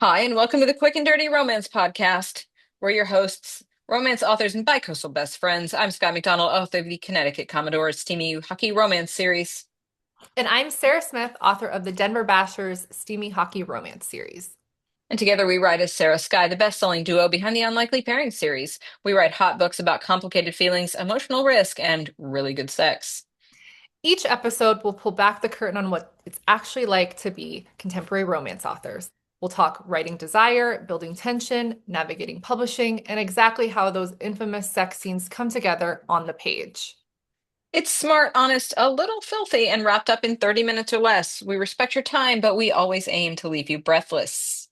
Hi, and welcome to the Quick and Dirty Romance Podcast. We're your hosts, romance authors and bicoastal best friends. I'm Scott McDonald, author of the Connecticut Commodore's steamy hockey romance series. And I'm Sarah Smith, author of the Denver Bashers Steamy Hockey Romance series. And together we write as Sarah Skye, the best-selling duo behind the Unlikely Pairing series. We write hot books about complicated feelings, emotional risk, and really good sex. Each episode will pull back the curtain on what it's actually like to be contemporary romance authors. We'll talk writing desire, building tension, navigating publishing, and exactly how those infamous sex scenes come together on the page. It's smart, honest, a little filthy, and wrapped up in 30 minutes or less. We respect your time, but we always aim to leave you breathless.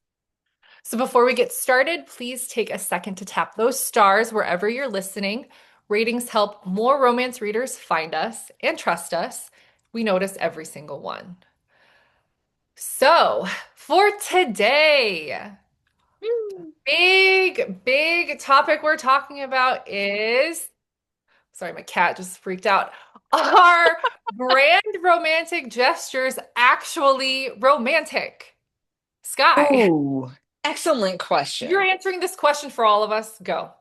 So before we get started, please take a second to tap those stars wherever you're listening. Ratings help more romance readers find us and trust us. We notice every single one. So, for today, Hmm. big topic we're talking about is, sorry, my cat just freaked out. Are grand romantic gestures actually romantic? Skye, Ooh, excellent you're question. answering this question for all of us. Go.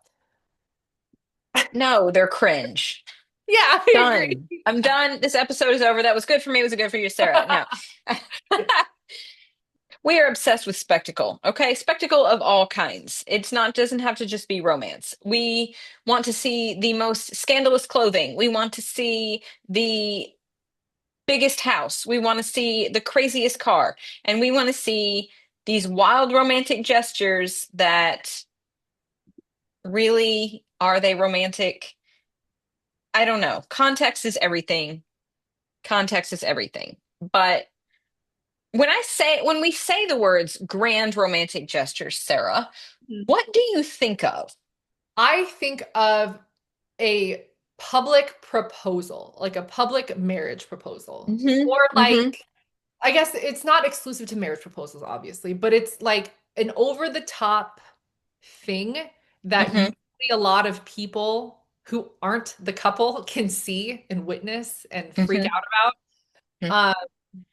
No, they're cringe. Yeah, I agree. Done. I'm done. This episode is over. That was good for me. Was it good for you, Sarah? No. We are obsessed with spectacle. Okay, spectacle of all kinds. It's not doesn't have to just be romance. We want to see the most scandalous clothing. We want to see the biggest house. We want to see the craziest car, and we want to see these wild romantic gestures that really are they romantic? I don't know. Context is everything. Context is everything. But when we say the words grand romantic gestures, Sarah, what do you think of? I think of a public proposal, like a public marriage proposal, Hmm. or Hmm. like I guess it's not exclusive to marriage proposals, obviously, but it's like an over-the-top thing that Hmm. usually a lot of people who aren't the couple can see and witness and freak Hmm. out about.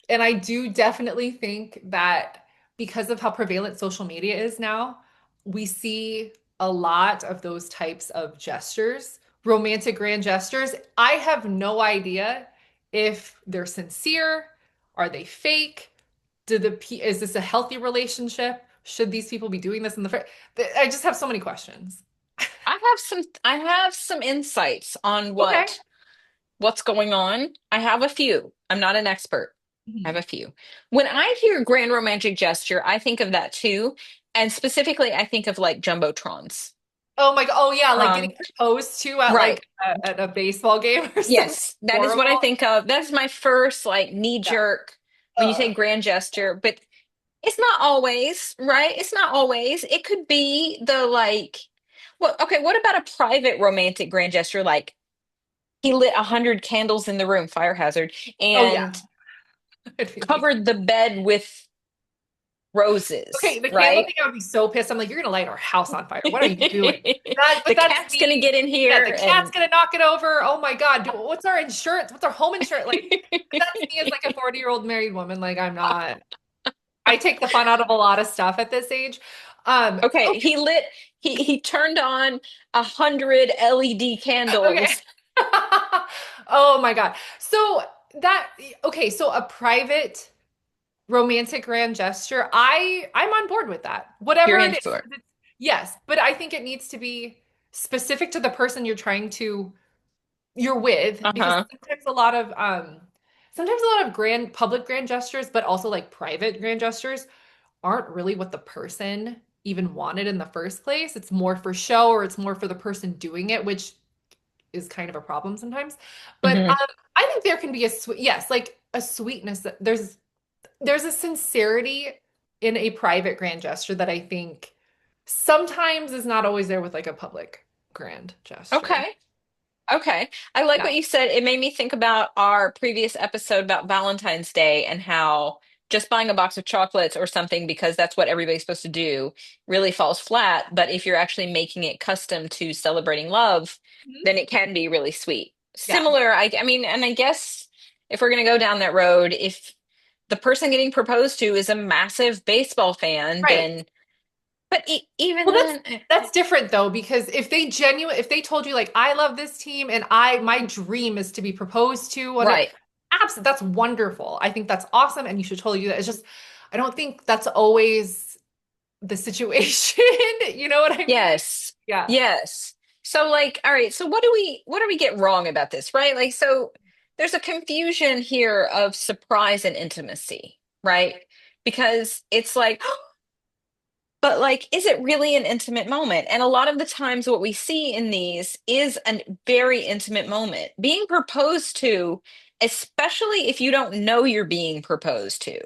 And I do definitely think that because of how prevalent social media is now, we see a lot of those types of gestures, romantic grand gestures. I have no idea if they're sincere, are they fake? Is this a healthy relationship? Should these people be doing this in the first? I just have so many questions. I have some insights on Okay. what's going on. I have a few. I'm not an expert. I have Mhm. a few. When I hear grand romantic gesture, I think of that too. And specifically, I think of like jumbotrons. Oh my God. Oh yeah, like getting Um, proposed to at right. like at a baseball game or something Yes, that is what I horrible. think of. That's my first like knee Yeah. jerk when you say grand gesture, but it's not always, right? It's not always. It could be the like, well, okay, what about a private romantic grand gesture? Like he lit 100 candles in the room, fire hazard, Oh yeah. and It'd be amazing. covered the bed with roses, Okay, the candle right? thing, I would be so pissed. I'm like, you're gonna light our house on fire. What are you doing? But The that's cat's gonna me. get in Yeah, the here cat's and gonna knock it over. Oh my God. What's our insurance? What's our home insurance? Like, but that's me as like a 40-year-old married woman. Like, I'm not, I take the fun out of a lot of stuff at this age. okay, Okay, he turned on 100 LED okay. candles. Oh my God. So that okay, so a private romantic grand gesture, I'm on board with that. You're Whatever it in is. for. Yes, but I think it needs to be specific to the person you're with because Uh-huh. sometimes a lot of grand public grand gestures, but also like private grand gestures aren't really what the person even wanted in the first place. It's more for show or it's more for the person doing it, which is kind of a problem sometimes. But Hmm. I think there can be a sweet, yes, like a sweetness that there's a sincerity in a private grand gesture that I think sometimes is not always there with like a public grand gesture. Okay. Okay. I like Yeah. what you said. It made me think about our previous episode about Valentine's Day and how just buying a box of chocolates or something because that's what everybody's supposed to do really falls flat. But if you're actually making it custom to celebrating love, Mhm. then it can be really sweet. Yeah. Similar, I mean, and I guess if we're going to go down that road, if the person getting proposed to is a massive baseball fan, Right. then, but even Well, that's then, that's different though, because if they told you like I love this team and my dream is to be proposed to on it, right. absolutely, that's wonderful. I think that's awesome and you should totally do that. It's just I don't think that's always the situation. You know what I mean? Yes. Yeah. Yes. So like, all right, so what do we get wrong about this, right? Like so there's a confusion here of surprise and intimacy, right? Because it's like, but like, is it really an intimate moment? And a lot of the times what we see in these is a very intimate moment. Being proposed to, especially if you don't know you're being proposed to,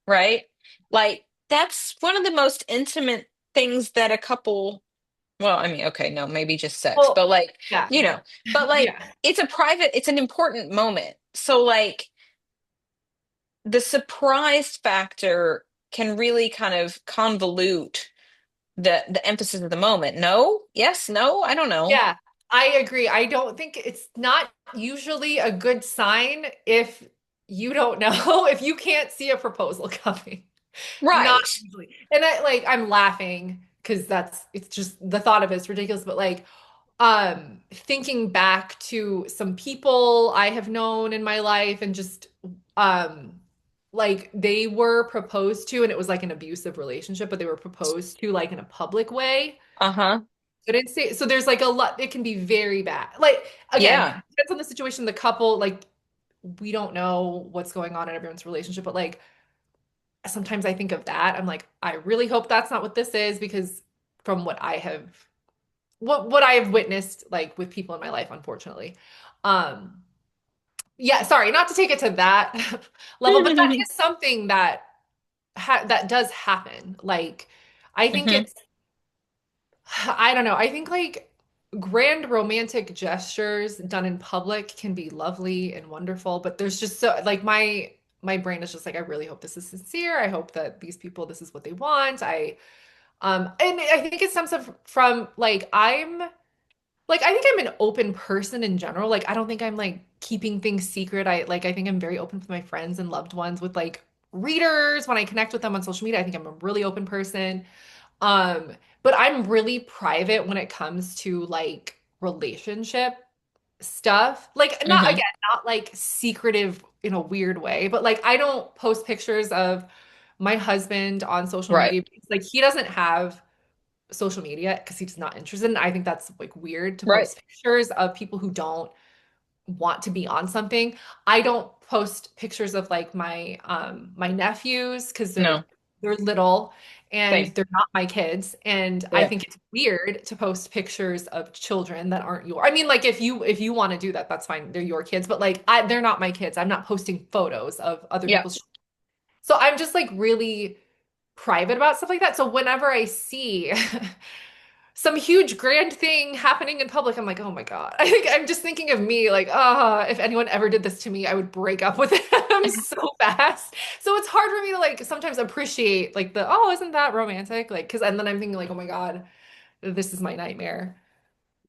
right? Like that's one of the most intimate things that a couple, well, I mean, okay, no, maybe just sex, but Well, like, yeah. you know, but like Yeah. it's an important moment. So like the surprise factor can really kind of convolute the emphasis of the moment. No? Yes? No? I don't know. Yeah, I agree. I don't think it's not usually a good sign if you don't know, if you can't see a proposal coming. Not Right. usually. And I'm laughing because it's just the thought of it is ridiculous, but like thinking back to some people I have known in my life and just um like they were proposed to and it was like an abusive relationship, but they were proposed to like in a public way. Uh-huh. Didn't say so there's like a lot it can be very bad. Like again, Yeah. depends on the situation, the couple, like we don't know what's going on in everyone's relationship, but like sometimes I think of that. I'm like, I really hope that's not what this is because from what I have witnessed like with people in my life, unfortunately. Um yeah, sorry, not to take it to that level, but that is something that that does happen. Like I think Hmm. it's I don't know. I think like grand romantic gestures done in public can be lovely and wonderful, but there's just so like my brain is just like I really hope this is sincere. I hope that these people this is what they want. And I think it stems from like I think I'm an open person in general. Like I don't think I'm like keeping things secret. I think I'm very open with my friends and loved ones with like readers when I connect with them on social media. I think I'm a really open person. Um, but I'm really private when it comes to like relationship stuff. Like not Hmm. again, not like secretive in a weird way, but like I don't post pictures of my husband on social Right. media because like he doesn't have social media because he's not interested. And I think that's like weird to Right. post pictures of people who don't want to be on something. I don't post pictures of like my nephews because No. they're little and Same. they're not my kids. And I Yeah. think it's weird to post pictures of children that aren't your. I mean, like if you want to do that, that's fine. They're your kids, but like they're not my kids. I'm not posting photos of other Yeah. people's. So I'm just like really private about stuff like that. So whenever I see some huge grand thing happening in public, I'm like, oh my God. I think I'm just thinking of me, like, if anyone ever did this to me, I would break up with them so fast. So it's hard for me to like sometimes appreciate like isn't that romantic? Like, and then I'm thinking like, oh my God, this is my nightmare.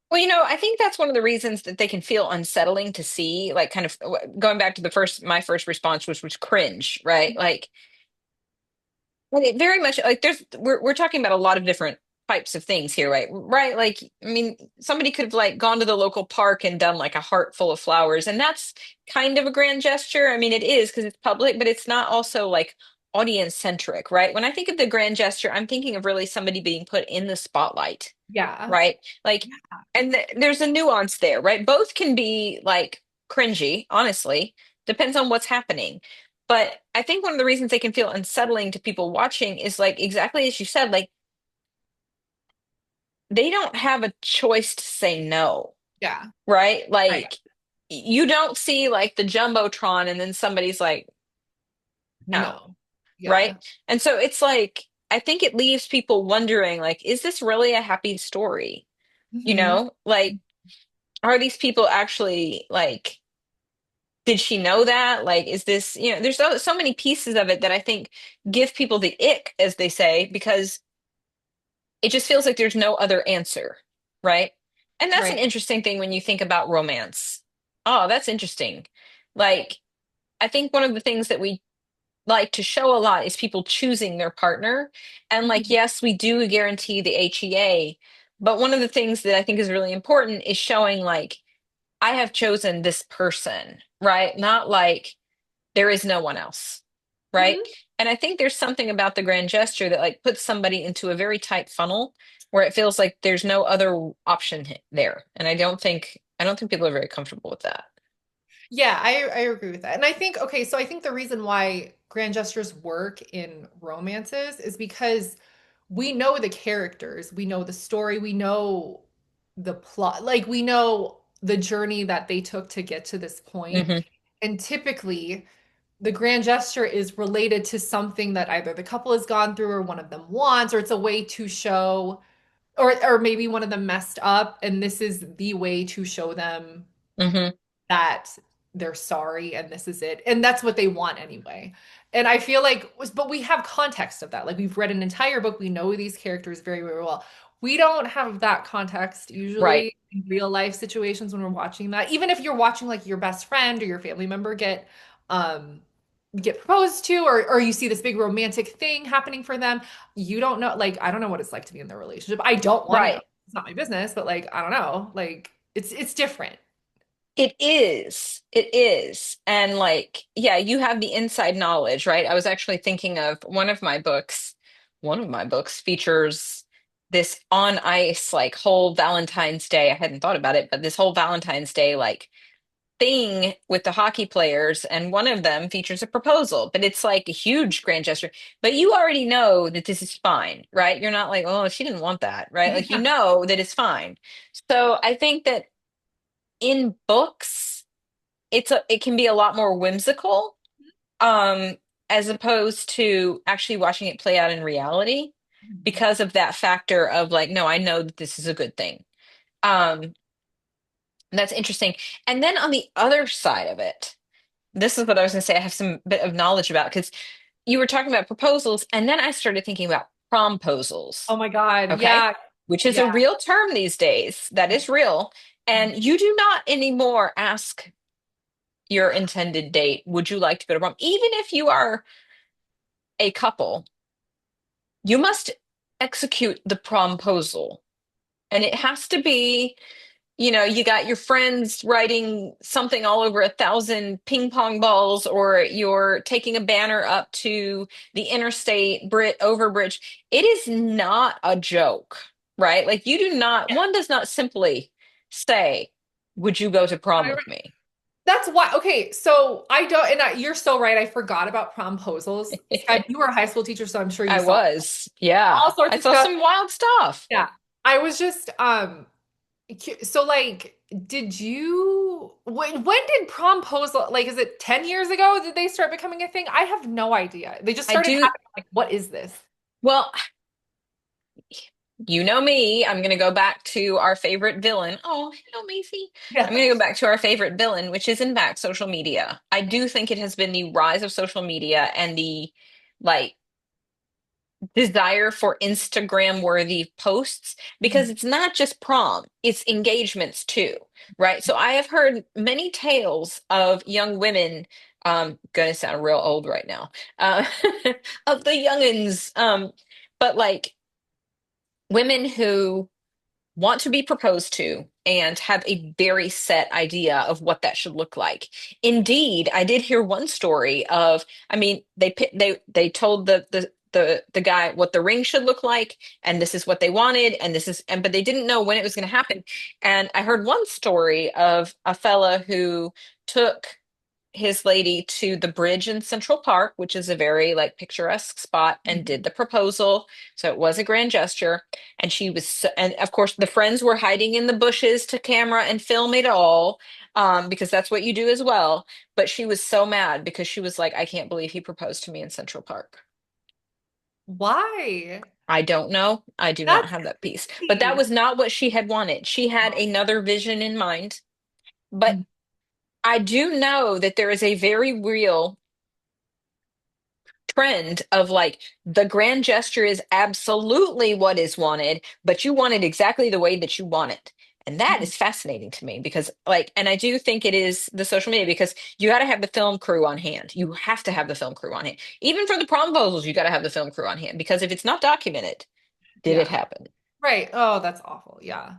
Well, I think that's one of the reasons that they can feel unsettling to see, like kind of going back to my first response, which was cringe, right? Like, well, it very much like we're talking about a lot of different types of things here, right? Right? Like, I mean, somebody could have like gone to the local park and done like a heart full of flowers, and that's kind of a grand gesture. I mean, it is because it's public, but it's not also like audience centric, right? When I think of the grand gesture, I'm thinking of really somebody being put in the spotlight, Yeah. right? Like, and there's a nuance there, right? Both can be like cringy, honestly, depends on what's happening. But I think one of the reasons they can feel unsettling to people watching is like exactly as you said, like they don't have a choice to say no, Yeah. right? Right. Like you don't see like the Jumbotron and then somebody's like, no, No. right? Yeah. And so it's like, I think it leaves people wondering, like, is this really a happy story? Hmm. Like, are these people actually like, did she know that? Like, is this, there's so many pieces of it that I think give people the ick, as they say, because it just feels like there's no other answer, right? And that's an Right. interesting thing when you think about romance. Oh, that's interesting. Like, I think one of the things that we like to show a lot is people choosing their partner. And like, Mhm. yes, we do guarantee the HEA, but one of the things that I think is really important is showing like, I have chosen this person, right? Not like there is no one else, right? Mhm. And I think there's something about the grand gesture that like puts somebody into a very tight funnel where it feels like there's no other option there. And I don't think people are very comfortable with that. Yeah, I agree with that. And I think, okay, so I think the reason why grand gestures work in romances is because we know the characters, we know the story, we know the plot, like we know the journey that they took to get to this point. Hmm. And typically, the grand gesture is related to something that either the couple has gone through or one of them wants, or it's a way to show, or maybe one of them messed up, and this is the way to show them Hmm. that they're sorry and this is it. And that's what they want anyway. And I feel like, but we have context of that. Like we've read an entire book, we know these characters very, very well. We don't have that context Right. usually in real life situations when we're watching that. Even if you're watching like your best friend or your family member um get proposed to, or you see this big romantic thing happening for them, you don't know, like I don't know what it's like to be in their relationship. I don't want to know. Right. It's not my business, but like I don't know. Like it's different. It is. It is. And like, yeah, you have the inside knowledge, right? I was actually thinking of one of my books features this on ice, like whole Valentine's Day. I hadn't thought about it, but this whole Valentine's Day, like thing with the hockey players. And one of them features a proposal, but it's like a huge grand gesture. But you already know that this is fine, right? You're not like, oh, she didn't want that, right? Like, you Yeah. know that it's fine. So I think that in books, it can be a lot more whimsical, um as opposed to actually watching it play out in reality because of that factor of like, no, I know that this is a good thing. um that's interesting. And then on the other side of it, this is what I was going to say, I have some bit of knowledge about, because you were talking about proposals and then I started thinking about promposals. Oh my God. Okay, Yeah. which is a Yeah. real term these days, that is real. And you do not anymore ask your intended date, would you like to go to prom? Even if you are a couple, you must execute the promposal. And it has to be, you got your friends writing something all over 1,000 ping pong balls, or you're taking a banner up to the interstate Brit overbridge. It is not a joke, right? Like, one does not simply say, would you go to prom with me? That's why. Okay, so I don't, and you're so right. I forgot about promposals. Scott, you were a high school teacher, so I'm sure you I saw was, yeah. all sorts I of saw stuff. some wild stuff. Yeah, I was just so like, did you when did promposal, like, is it 10 years ago did they start becoming a thing? I have no idea. They just I started do. happening. Like, what is this? Well, you know me. I'm going to go back to our favorite villain. Oh, hello, Macy. I'm Yeah. going to go back to our favorite villain, which is in fact social media. I do think it has been the rise of social media and the like desire for Instagram worthy posts, because it's not just prom, it's engagements too, right? So I have heard many tales of young women, gonna sound real old right now, uh, of the youngins, but like women who want to be proposed to and have a very set idea of what that should look like. Indeed, I did hear one story of, I mean, they told the guy what the ring should look like, and this is what they wanted, and but they didn't know when it was going to happen. And I heard one story of a fella who took his lady to the bridge in Central Park, which is a very like picturesque spot, and did the proposal. So it was a grand gesture. And and of course the friends were hiding in the bushes to camera and film it all, because that's what you do as well. But she was so mad because she was like, I can't believe he proposed to me in Central Park. Why? I don't know. I do not That's have that piece. But that crazy. was not what she had wanted. She had another vision in mind. But I do know that there is a very real trend of like, the grand gesture is absolutely what is wanted, but you want it exactly the way that you want it. And that Mhm. is fascinating to me because, like, and I do think it is the social media because you got to have the film crew on hand. You have to have the film crew on hand. Even for the proposals, you got to have the film crew on hand because if it's not documented, did it Yeah. happen? Right. Oh, that's awful. Yeah.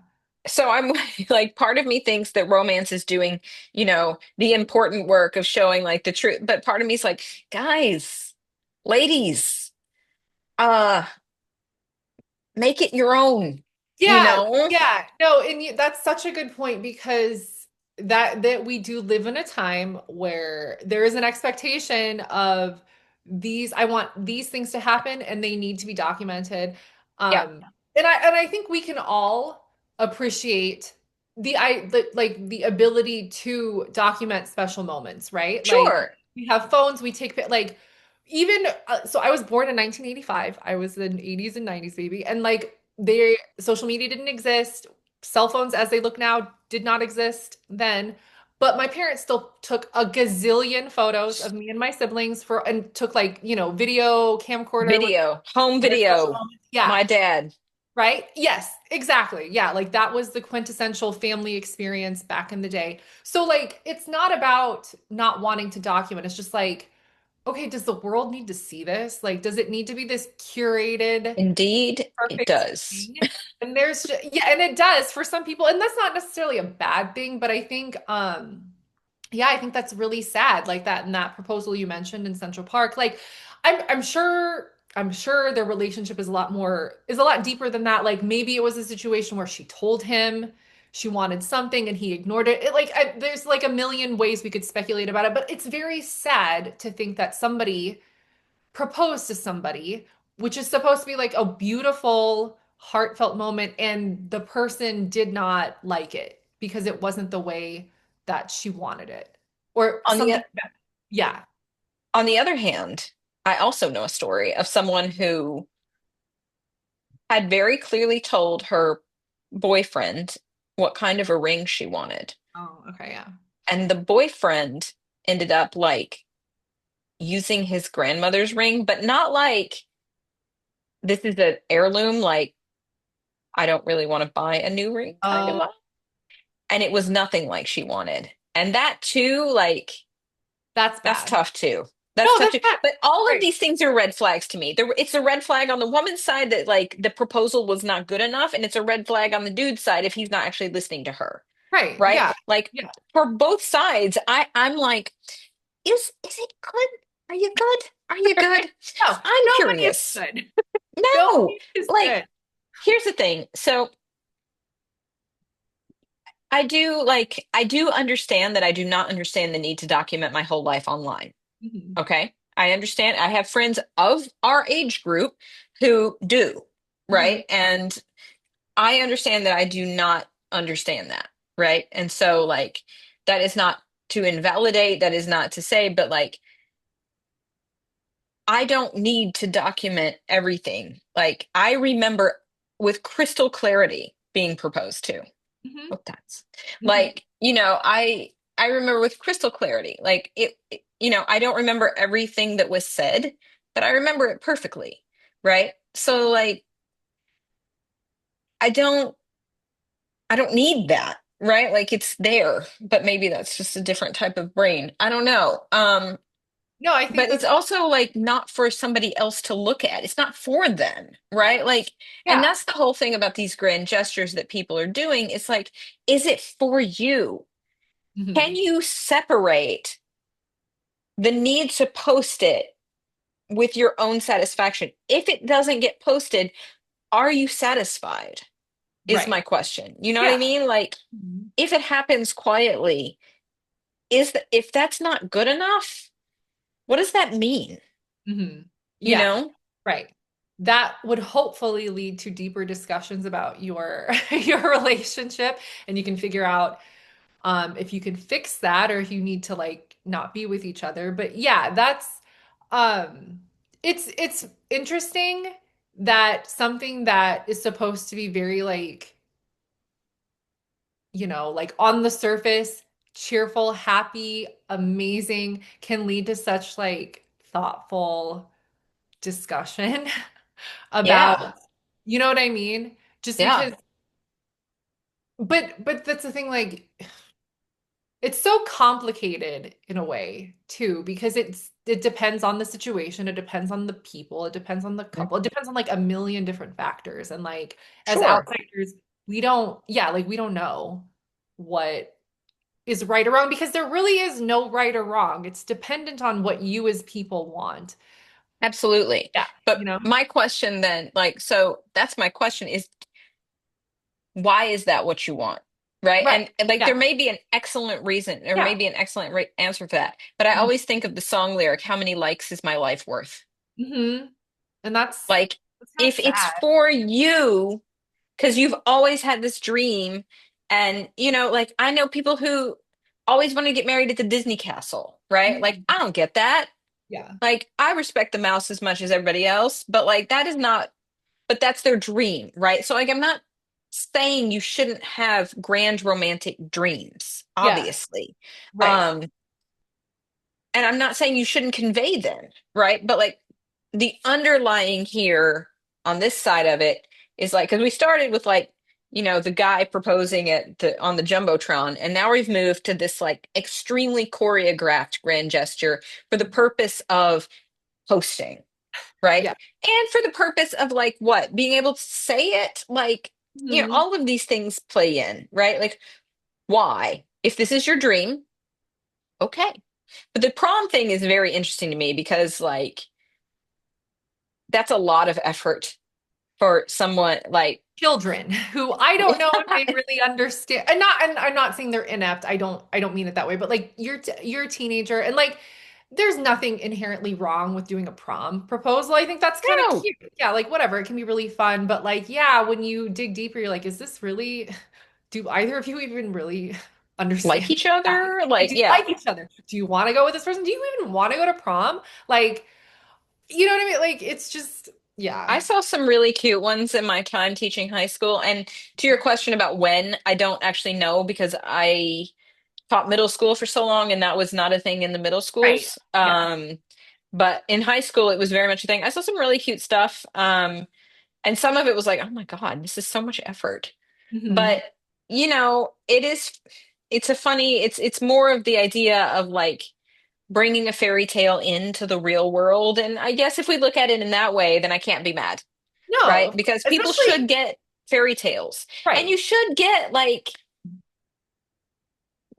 So I'm like, part of me thinks that romance is doing, the important work of showing like the truth. But part of me is like, guys, ladies, uh, make it your own, you Yeah, know? yeah. No, and that's such a good point because that we do live in a time where there is an expectation of these, I want these things to happen and they need to be documented. Yeah, And I think we can all appreciate the ability to document special moments, right? Like sure. we have phones, we take like even so I was born in 1985. I was an 80s and 90s baby and like they social media didn't exist. Cell phones as they look now did not exist then. But my parents still took a gazillion photos of me and my siblings for and took like, video camcorder with Video, home their special video. moments. Yeah, My dad. right? Yes, exactly. Yeah, like that was the quintessential family experience back in the day. So like it's not about not wanting to document. It's just like, okay, does the world need to see this? Like, does it need to be this curated Indeed, it perfect does. thing? And yeah, and it does for some people, and that's not necessarily a bad thing, but I think yeah, I think that's really sad. Like that in that proposal you mentioned in Central Park. Like I'm sure their relationship is a lot deeper than that. Like maybe it was a situation where she told him she wanted something and he ignored it. There's like a million ways we could speculate about it, but it's very sad to think that somebody proposed to somebody, which is supposed to be like a beautiful, heartfelt moment, and the person did not like it because it wasn't the way that she wanted it or On the something. Yeah. on the other hand, I also know a story of someone who had very clearly told her boyfriend what kind of a ring she wanted. Oh, okay, yeah. And the boyfriend ended up like using his grandmother's ring, but not like this is an heirloom, like I don't really want to buy a new ring kind of Oh, vibe. And it was nothing like she wanted. And that too, like, that's that's bad. tough too. That's No, tough that's too. bad. But all of Right. these things are red flags to me. It's a red flag on the woman's side that like the proposal was not good enough, and it's a red flag on the dude's side if he's not actually listening to her. Right. Right? Yeah. Like Yeah. for both sides, I'm like, is it good? Are you good? Are you good? No, I'm nobody is curious. good. No, Nobody is like good. here's the thing. So I do understand that I do not understand the need to document my whole life online. Mhm. Okay. I understand. I have friends of our age group who do, Mhm. right? And I understand that I do not understand that, right? And so, like, that is not to invalidate, that is not to say, but like, I don't need to document everything. Like, I remember with crystal clarity being proposed to. Mhm. Oh, that's Mhm. like, I remember with crystal clarity. Like I don't remember everything that was said, but I remember it perfectly, right? So like I don't I don't need that, right? Like it's there, but maybe that's just a different type of brain. I don't know. No, I think But it's that's also like not for somebody else to look at. It's not for them, right? Like, and yeah. that's the whole thing about these grand gestures that people are doing. It's like, is it for you? Can Mhm. you separate the need to post it with your own satisfaction? If it doesn't get posted, are you satisfied? Is my Right. question. You know what I Yeah. mean? Like, Mhm. if it happens quietly, if that's not good enough, what does that mean? Mhm. You Yeah. know? Right. That would hopefully lead to deeper discussions about your your relationship, and you can figure out if you can fix that or if you need to like not be with each other. But yeah, that's um, it's interesting that something that is supposed to be very like like on the surface, cheerful, happy, amazing, can lead to such like thoughtful discussion Yeah. about, you know what I mean? Just Yeah. because but that's the thing, like it's so complicated in a way too, because it depends on the situation, it depends on the people, it depends on the Mm, couple, it depends on like a million different factors. And like as sure. outsiders, we don't, yeah, like we don't know what is right or wrong because there really is no right or wrong. It's dependent on what you as people want. Absolutely. Yeah, But you know? my question then, like, so that's my question is why is that what you want? Right. Right. And like, Yeah. there may be an excellent reason, there may Yeah. be an excellent answer for that. But I always think of the song lyric, how many likes is my life worth? Mm-hmm. And Like, that's kind of if it's sad. for you, because you've always had this dream, and, like, I know people who always want to get married at the Disney castle, right? Like, Mhm. I don't get that. Yeah. Like, I respect the mouse as much as everybody else, but like, that is not, but that's their dream, right? So, like, I'm not saying you shouldn't have grand romantic dreams, Yeah. obviously. Right. Um, and I'm not saying you shouldn't convey them, right? But like, the underlying here on this side of it is like, because we started with like, the guy proposing on the Jumbotron, and now we've moved to this like extremely choreographed grand gesture for the purpose of hosting, right? Yeah. And for the purpose of like what? Being able to say it, like, Mhm. all of these things play in, right? Like, why? If this is your dream, okay. But the prom thing is very interesting to me because like that's a lot of effort for someone like Children who I don't know if they really understand. And I'm not saying they're inept. I don't mean it that way, but like you're a teenager and like there's nothing inherently wrong with doing a prom proposal. I think that's kind of no, cute. Yeah, like whatever, it can be really fun, but like yeah, when you dig deeper, you're like, is this really do either of you even really like understand each what's happening? other, Like, like, do you yeah. like each other? Do you want to go with this person? Do you even want to go to prom? Like, you know what I mean? Like it's just yeah. I saw some really cute ones in my time teaching high school. And to your question about when, I don't actually know because I taught middle school for so long and that was not a thing in the middle Right. schools. Yeah. But in high school, it was very much a thing. I saw some really cute stuff. And some of it was like, oh my God, this is so much effort. Hmm. But, it's more of the idea of like bringing a fairy tale into the real world. And I guess if we look at it in that way, then I can't be mad, No, right? of course. Because people Especially should get fairy tales and right. you should get like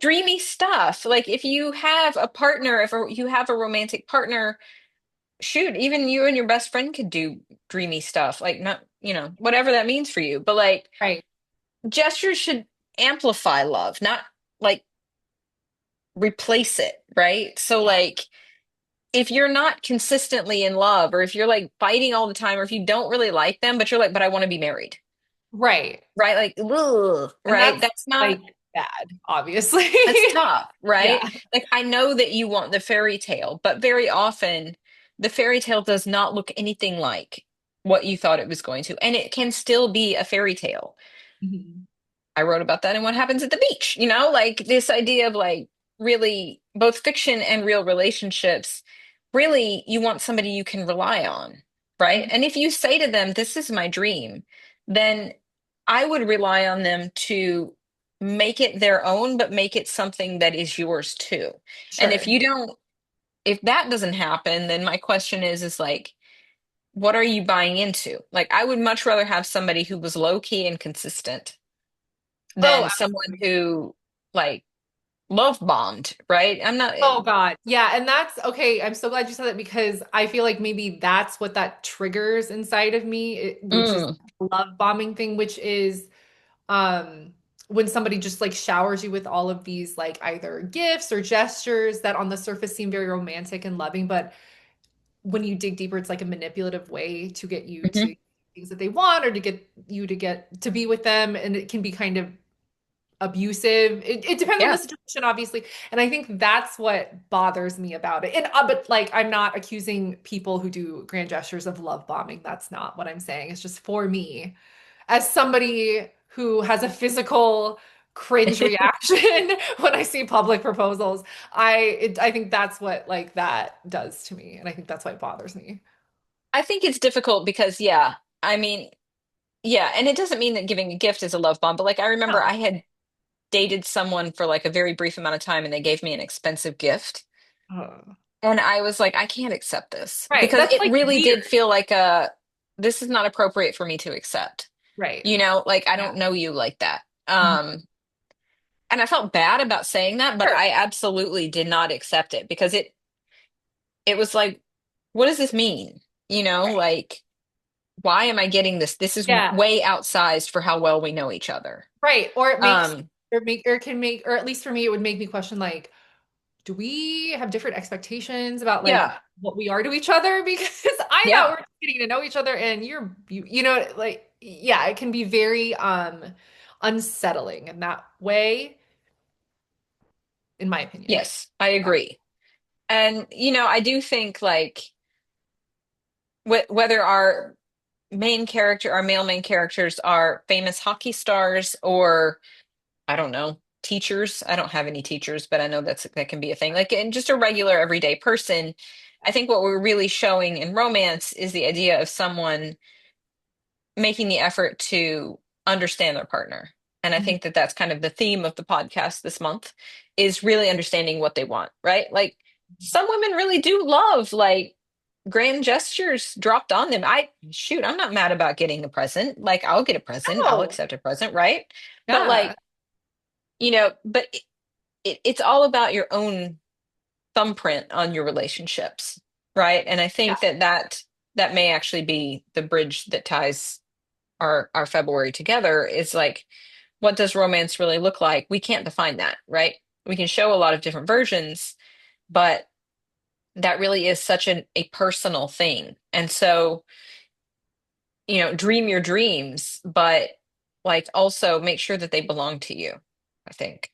dreamy stuff. Like if you have a partner, if you have a romantic partner, shoot, even you and your best friend could do dreamy stuff. Like not, whatever that means for you. But like Right. gestures should amplify love, not like replace it, right? So Yeah. like if you're not consistently in love or if you're like fighting all the time or if you don't really like them, but you're like, but I want to be married, Right. right? Like, ugh, And right? that's That's not, like bad, obviously. that's tough, right? Yeah. Like, I know that you want the fairy tale, but very often the fairy tale does not look anything like what you thought it was going to. And it can still be a fairy tale. Mhm. I wrote about that in What Happens at the Beach, like this idea of like really both fiction and real relationships. Really, you want somebody you can rely on, right? Mhm. And if you say to them, this is my dream, then I would rely on them to make it their own, but make it something that is yours too. And Sure. if that doesn't happen, then my question is like, what are you buying into? Like, I would much rather have somebody who was low key and consistent Oh, than someone absolutely. who like love bombed, right? I'm not, Oh God. Yeah. And that's okay. I'm so glad you said that because I feel like maybe that's what that triggers inside of me, which is mm, the love bombing thing, which is um when somebody just like showers you with all of these like either gifts or gestures that on the surface seem very romantic and loving, but when you dig deeper, it's like a manipulative way to get you mhm, to things that they want or to get you to get to be with them. And it can be kind of abusive. It depends on the yeah. situation, obviously. And I think that's what bothers me about it. And but like I'm not accusing people who do grand gestures of love bombing. That's not what I'm saying. It's just for me, as somebody who has a physical cringe reaction when I see public proposals, I think that's what like that does to me. And I think that's why it bothers me. I think it's difficult because, yeah, I mean, yeah, and it doesn't mean that giving a gift is a love bomb, but like I remember No. I had dated someone for like a very brief amount of time and they gave me an expensive gift. Oh. And I was like, I can't accept this Right. because That's it like really did weird. feel like a this is not appropriate for me to accept. Right. You know, like I Yeah. don't know you like that. Mhm. And I felt bad about saying that, but Sure. I absolutely did not accept it because it was like, what does this mean? You know, Right. like why am I getting this? This is Yeah. way outsized for how well we know each other. Right. Or it makes Um, or make or can make or at least for me it would make me question like, do we have different expectations about like yeah, what we are to each other? Because I thought we yeah, were just getting to know each other and you know like yeah, it can be very unsettling in that way, in my opinion. yes, I Yeah. agree. And you know, I do think like whether our male main characters are famous hockey stars or I don't know, teachers. I don't have any teachers, but I know that can be a thing. Like, and just a regular everyday person. I think what we're really showing in romance is the idea of someone making the effort to understand their partner. And I Mhm. think that that's kind of the theme of the podcast this month is really understanding what they want, right? Like some women really do love like grand gestures dropped on them. I'm not mad about getting a present. Like I'll get a present, I'll Oh, accept a present, right? But yeah. like, you know, but it's all about your own thumbprint on your relationships, right? And I Yeah. think that may actually be the bridge that ties our February together is like, what does romance really look like? We can't define that, right? We can show a lot of different versions, but that really is such a personal thing. And so, you know, dream your dreams, but like also make sure that they belong to you, I think.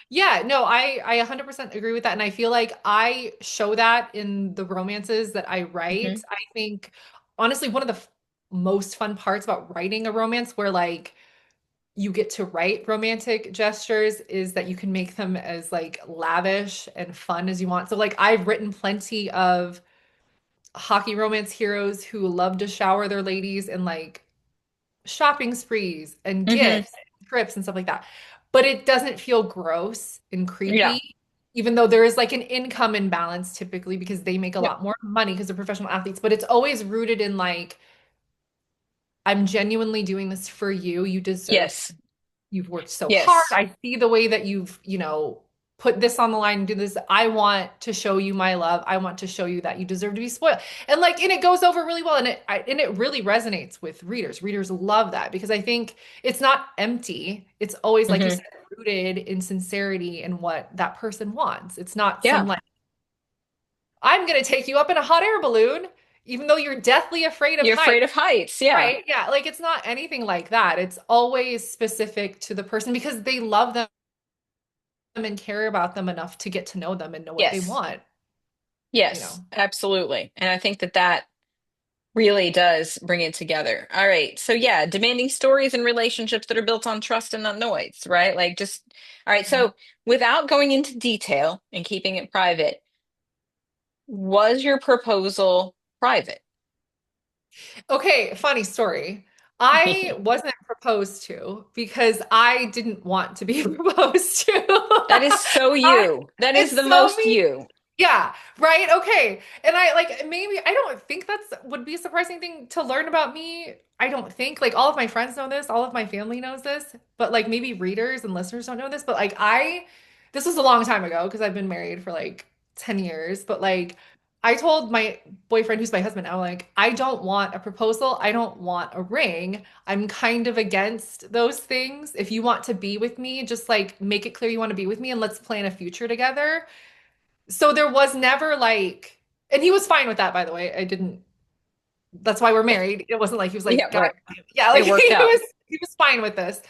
Yeah, no, I 100% agree with that. And I feel like I show that in the romances that I write. Hmm. I think, honestly, one of the most fun parts about writing a romance where like you get to write romantic gestures is that you can make them as like lavish and fun as you want. So like I've written plenty of hockey romance heroes who love to shower their ladies in like shopping sprees and Hmm. gifts and trips and stuff like that. But it doesn't feel gross and Yeah. creepy, even though there is like an income imbalance typically because they make a Yep. lot more money because they're professional athletes. But it's always rooted in like, I'm genuinely doing this for you. You deserve Yes. You've worked so hard. Yes. I see the way that you've put this on the line and do this. I want to show you my love. I want to show you that you deserve to be spoiled. And it goes over really well and it really resonates with readers. Readers love that because I think it's not empty. It's always like you Hmm. said rooted in sincerity and what that person wants. It's not some Yeah. like I'm going to take you up in a hot air balloon even though you're deathly afraid of You're heights. afraid of heights. Yeah. Right? Yeah, like it's not anything like that. It's always specific to the person because they love them and care about them enough to get to know them and know what they Yes. want, you Yes. know. Absolutely. And I think that that really does bring it together. All right. So yeah, demanding stories and relationships that are built on trust and not noise, right? Like just all right. Mhm. So without going into detail and keeping it private, was your proposal private? Okay, funny story. I wasn't proposed to because I didn't want to be proposed to. That is so I, you. That is it's the so most me. you. Yeah, right. Okay. And I like maybe I don't think that's would be a surprising thing to learn about me. I don't think like all of my friends know this, all of my family knows this, but like maybe readers and listeners don't know this, but like I this was a long time ago because I've been married for like 10 years, but like I told my boyfriend who's my husband now like I don't want a proposal, I don't want a ring. I'm kind of against those things. If you want to be with me, just like make it clear you want to be with me and let's plan a future together. So there was never like, and he was fine with that, by the way. I didn't, that's why we're married. It wasn't like he was Yeah, like, God, right. yeah, like It worked out. he was fine with this.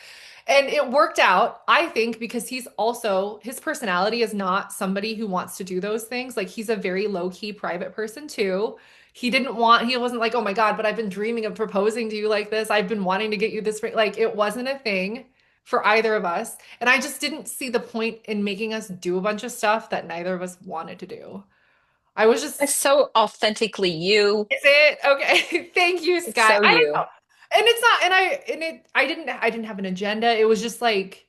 And it worked out, I think, because his personality is not somebody who wants to do those things. Like he's a very low-key private person too. He wasn't like, oh my God, but I've been dreaming of proposing to you like this. I've been wanting to get you this ring. Like it wasn't a thing for either of us. And I just didn't see the point in making us do a bunch of stuff that neither of us wanted to do. I was It's just, so authentically you. is it? Okay. Thank you, It's Skye. so I don't know. you. and it's not, I didn't have an agenda. It was just like,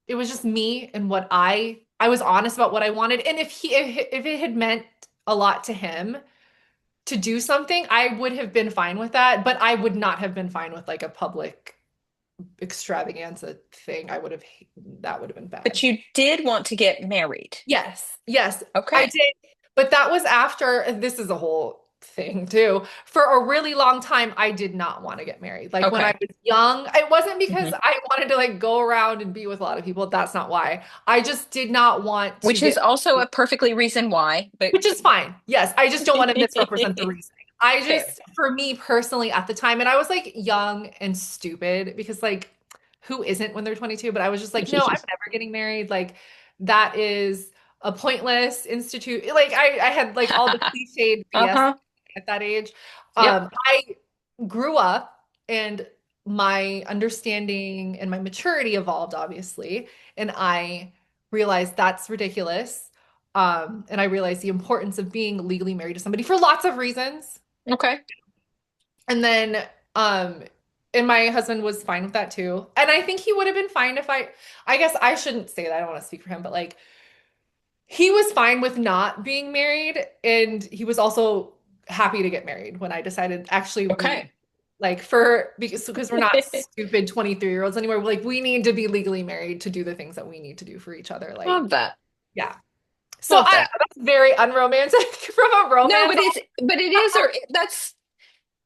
it was just me and what I was honest about what I wanted. And if it had meant a lot to him to do something, I would have been fine with that, but I would not have been fine with like a public extravaganza thing. That would have been But bad. you did want to get married. Yes, yes, I Okay. did. But that was after, and this is a whole thing too. For a really long time, I did not want to get married. Like when I Okay. was young, it wasn't because Hmm. I wanted to like go around and be with a lot of people. That's not why. I just did not want to Which is get, also a perfectly reason why, but which is fine. Yes, I just don't want to misrepresent the reasoning. I fair. just, for me personally at the time, and I was like young and stupid because like who isn't when they're 22? But I was just like, no, I'm never getting married. Like that is a pointless institute. Like I had like all the cliched BS Uh-huh. at that age. Yep. I grew up and my understanding and my maturity evolved, obviously, and I realized that's ridiculous. And I realized the importance of being legally married to somebody for lots of reasons. Okay. And then, um, and my husband was fine with that too. And I think he would have been fine if I guess I shouldn't say that. I don't want to speak for him, but like he was fine with not being married. And he was also happy to get married when I decided actually Okay. like for, because we're not stupid 23-year-olds anymore. Like we need to be legally married to do the things that we need to do for each other. Love Like, that. yeah. So Love that. that's very unromantic from a No, romance. but it is, or that's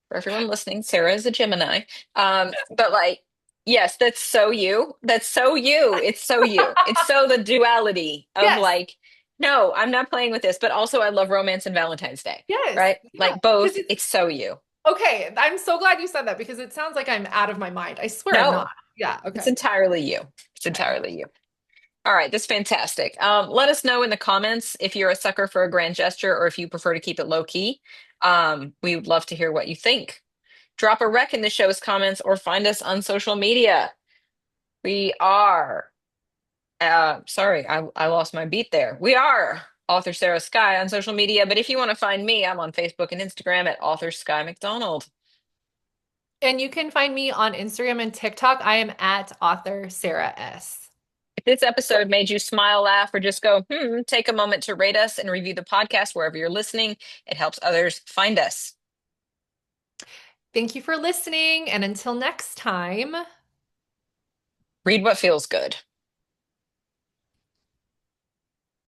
for everyone listening, Sarah is a Gemini. But like, yes, that's so you. That's so you. It's so you. It's so the duality of Yes, like, no, I'm not playing with this, but also I love romance and Valentine's Day, yes, right? yeah. Like Because both, it's it's so you. okay. I'm so glad you said that because it sounds like I'm out of my mind. I swear I'm not. No, Yeah, it's okay. entirely you. It's Okay. entirely you. All right, that's fantastic. Let us know in the comments if you're a sucker for a grand gesture or if you prefer to keep it low key. We would love to hear what you think. Drop a rec in the show's comments or find us on social media. We are, sorry, I lost my beat there. We are author Sarah Skye on social media, but if you want to find me, I'm on Facebook and Instagram at author Skye McDonald. And you can find me on Instagram and TikTok. I am at author Sarah S. If this episode made you smile, laugh, or just go, take a moment to rate us and review the podcast wherever you're listening. It helps others find us. Thank you for listening. And until next time. Read what feels good.